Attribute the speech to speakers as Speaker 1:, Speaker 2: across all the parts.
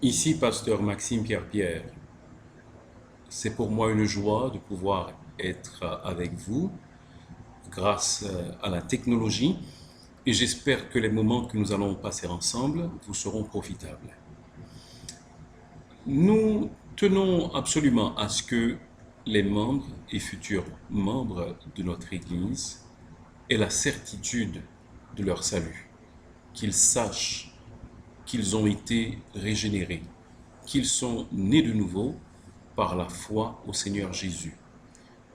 Speaker 1: Ici, pasteur Maxime Pierre-Pierre, c'est pour moi une joie de pouvoir être avec vous grâce à la technologie et j'espère que les moments que nous allons passer ensemble vous seront profitables. Nous tenons absolument à ce que les membres et futurs membres de notre Église aient la certitude de leur salut, qu'ils sachent qu'ils ont été régénérés, qu'ils sont nés de nouveau par la foi au Seigneur Jésus.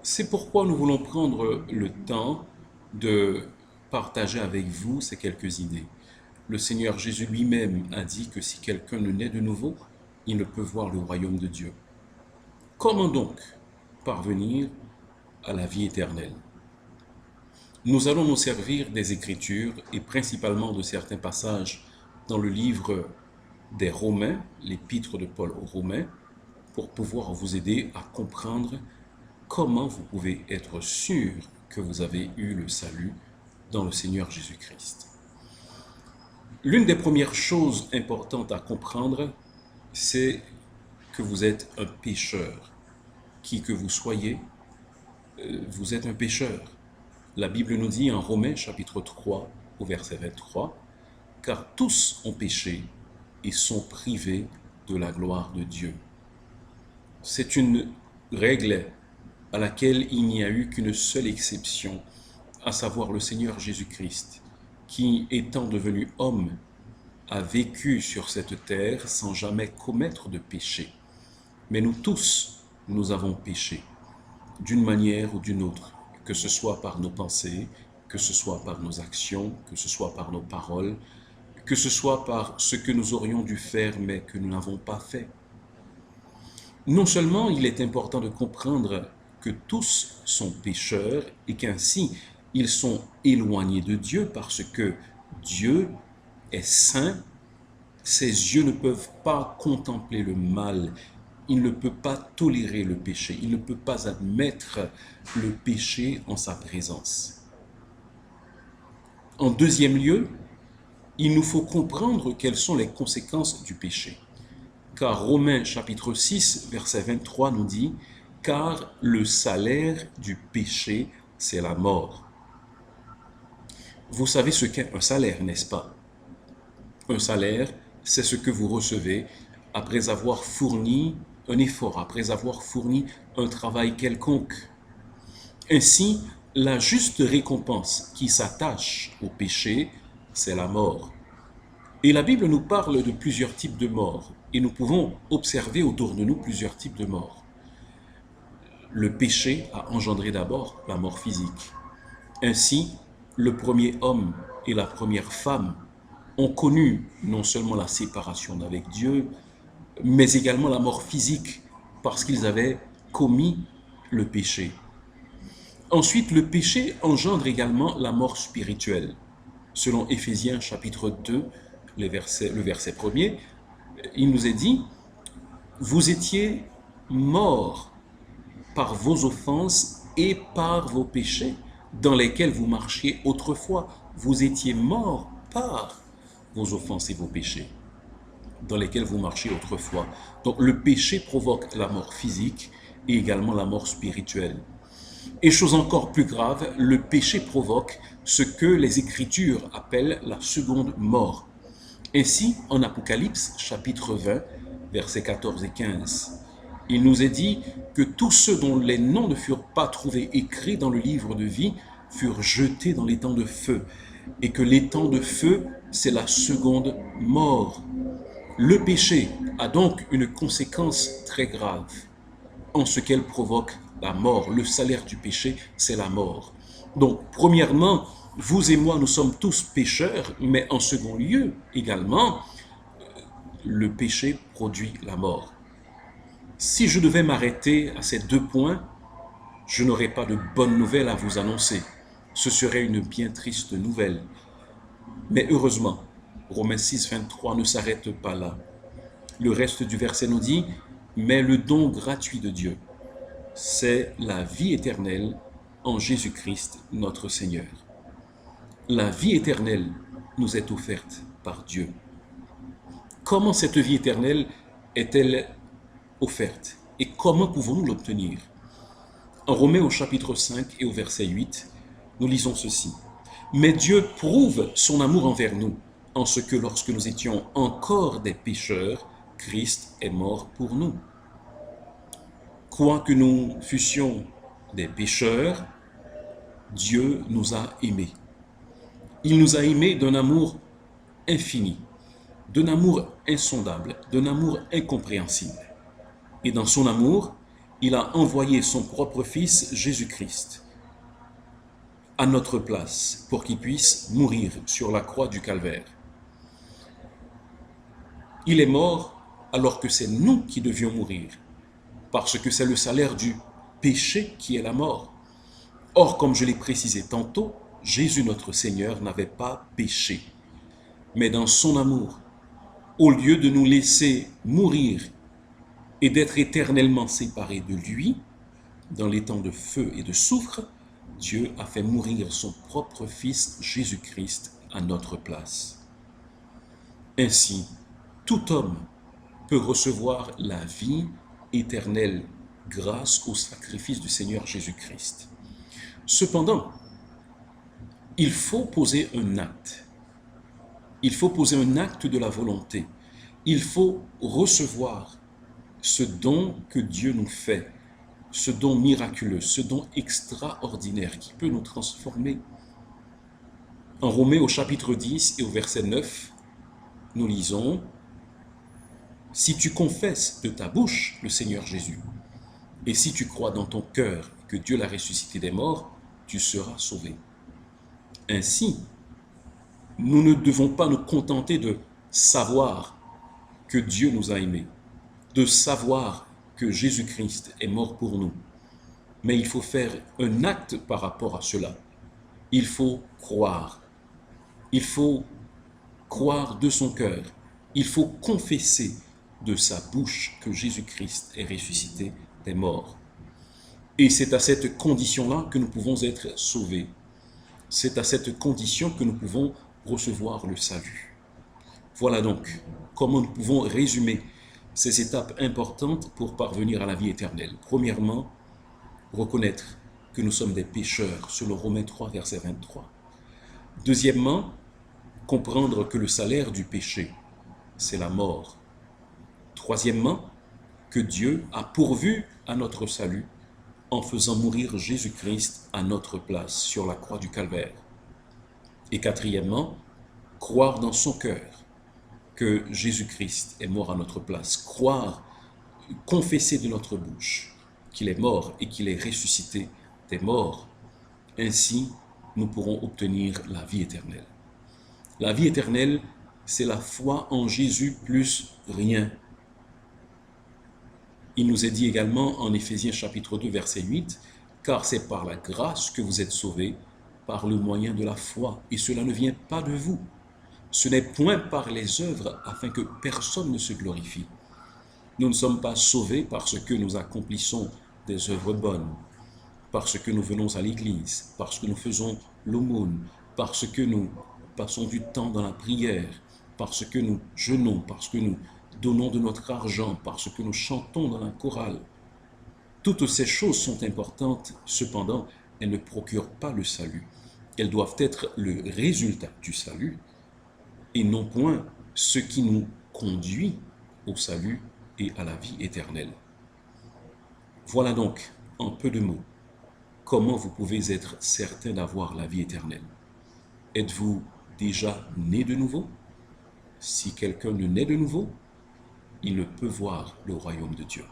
Speaker 1: C'est pourquoi nous voulons prendre le temps de partager avec vous ces quelques idées. Le Seigneur Jésus lui-même a dit que si quelqu'un ne naît de nouveau, il ne peut voir le royaume de Dieu. Comment donc parvenir à la vie éternelle? Nous allons nous servir des Écritures et principalement de certains passages dans le livre des Romains, l'épître de Paul aux Romains, pour pouvoir vous aider à comprendre comment vous pouvez être sûr que vous avez eu le salut dans le Seigneur Jésus-Christ. L'une des premières choses importantes à comprendre, c'est que vous êtes un pécheur. Qui que vous soyez, vous êtes un pécheur. La Bible nous dit en Romains chapitre 3 au verset 23, « Car tous ont péché et sont privés de la gloire de Dieu. » C'est une règle à laquelle il n'y a eu qu'une seule exception, à savoir le Seigneur Jésus-Christ, qui, étant devenu homme, a vécu sur cette terre sans jamais commettre de péché. Mais nous tous, nous avons péché, d'une manière ou d'une autre, que ce soit par nos pensées, que ce soit par nos actions, que ce soit par nos paroles, que ce soit par ce que nous aurions dû faire mais que nous n'avons pas fait. Non seulement il est important de comprendre que tous sont pécheurs et qu'ainsi ils sont éloignés de Dieu parce que Dieu est saint, ses yeux ne peuvent pas contempler le mal, il ne peut pas tolérer le péché, il ne peut pas admettre le péché en sa présence. En deuxième lieu, il nous faut comprendre quelles sont les conséquences du péché. Car Romains chapitre 6, verset 23 nous dit « Car le salaire du péché, c'est la mort. » Vous savez ce qu'est un salaire, n'est-ce pas? Un salaire, c'est ce que vous recevez après avoir fourni un effort, après avoir fourni un travail quelconque. Ainsi, la juste récompense qui s'attache au péché, c'est la mort. Et la Bible nous parle de plusieurs types de morts, et nous pouvons observer autour de nous plusieurs types de morts. Le péché a engendré d'abord la mort physique. Ainsi, le premier homme et la première femme ont connu non seulement la séparation d'avec Dieu, mais également la mort physique, parce qu'ils avaient commis le péché. Ensuite, le péché engendre également la mort spirituelle. Selon Éphésiens chapitre 2, le verset 1er, il nous est dit « Vous étiez morts par vos offenses et par vos péchés, dans lesquels vous marchiez autrefois. Vous étiez morts par vos offenses et vos péchés, dans lesquels vous marchiez autrefois. » Donc le péché provoque la mort physique et également la mort spirituelle. Et chose encore plus grave, le péché provoque ce que les Écritures appellent la seconde mort. Ainsi, en Apocalypse, chapitre 20, versets 14 et 15, il nous est dit que tous ceux dont les noms ne furent pas trouvés écrits dans le livre de vie furent jetés dans l'étang de feu, et que l'étang de feu, c'est la seconde mort. Le péché a donc une conséquence très grave en ce qu'elle provoque la mort. Le salaire du péché, c'est la mort. Donc, premièrement, vous et moi, nous sommes tous pécheurs, mais en second lieu, également, le péché produit la mort. Si je devais m'arrêter à ces deux points, je n'aurais pas de bonnes nouvelles à vous annoncer. Ce serait une bien triste nouvelle. Mais heureusement, Romains 6, 23 ne s'arrête pas là. Le reste du verset nous dit « Mais le don gratuit de Dieu, c'est la vie éternelle en Jésus-Christ notre Seigneur. » La vie éternelle nous est offerte par Dieu. Comment cette vie éternelle est-elle offerte et comment pouvons-nous l'obtenir? En Romains au chapitre 5 et au verset 8, nous lisons ceci. Mais Dieu prouve son amour envers nous, en ce que lorsque nous étions encore des pécheurs, Christ est mort pour nous. Quoique nous fussions des pécheurs, Dieu nous a aimés. Il nous a aimés d'un amour infini, d'un amour insondable, d'un amour incompréhensible. Et dans son amour, il a envoyé son propre Fils Jésus-Christ à notre place pour qu'il puisse mourir sur la croix du Calvaire. Il est mort alors que c'est nous qui devions mourir, parce que c'est le salaire du péché qui est la mort. Or, comme je l'ai précisé tantôt, Jésus notre Seigneur n'avait pas péché. Mais dans son amour, au lieu de nous laisser mourir et d'être éternellement séparés de lui, dans les temps de feu et de soufre, Dieu a fait mourir son propre Fils Jésus-Christ à notre place. Ainsi, tout homme peut recevoir la vie éternelle grâce au sacrifice du Seigneur Jésus-Christ. Cependant, il faut poser un acte. Il faut poser un acte de la volonté. Il faut recevoir ce don que Dieu nous fait, ce don miraculeux, ce don extraordinaire qui peut nous transformer. En Romains au chapitre 10 et au verset 9, nous lisons « Si tu confesses de ta bouche le Seigneur Jésus, et si tu crois dans ton cœur que Dieu l'a ressuscité des morts, tu seras sauvé. » Ainsi, nous ne devons pas nous contenter de savoir que Dieu nous a aimés, de savoir que Jésus-Christ est mort pour nous. Mais il faut faire un acte par rapport à cela. Il faut croire. Il faut croire de son cœur. Il faut confesser de sa bouche que Jésus-Christ est ressuscité des morts. Et c'est à cette condition-là que nous pouvons être sauvés. C'est à cette condition que nous pouvons recevoir le salut. Voilà donc comment nous pouvons résumer ces étapes importantes pour parvenir à la vie éternelle. Premièrement, reconnaître que nous sommes des pécheurs, selon Romains 3, verset 23. Deuxièmement, comprendre que le salaire du péché, c'est la mort. Troisièmement, que Dieu a pourvu à notre salut en faisant mourir Jésus-Christ à notre place sur la croix du Calvaire. Et quatrièmement, croire dans son cœur que Jésus-Christ est mort à notre place. Croire, confesser de notre bouche qu'il est mort et qu'il est ressuscité des morts. Ainsi, nous pourrons obtenir la vie éternelle. La vie éternelle, c'est la foi en Jésus plus rien. Il nous est dit également en Éphésiens chapitre 2, verset 8, « Car c'est par la grâce que vous êtes sauvés, par le moyen de la foi, et cela ne vient pas de vous. Ce n'est point par les œuvres, afin que personne ne se glorifie. Nous ne sommes pas sauvés parce que nous accomplissons des œuvres bonnes, parce que nous venons à l'église, parce que nous faisons l'aumône, parce que nous passons du temps dans la prière, parce que nous jeûnons, parce que nous donnons de notre argent, parce que nous chantons dans la chorale. Toutes ces choses sont importantes, cependant, elles ne procurent pas le salut. Elles doivent être le résultat du salut et non point ce qui nous conduit au salut et à la vie éternelle. Voilà donc, en peu de mots, comment vous pouvez être certain d'avoir la vie éternelle. Êtes-vous déjà né de nouveau? Si quelqu'un ne naît de nouveau, il ne peut voir le royaume de Dieu.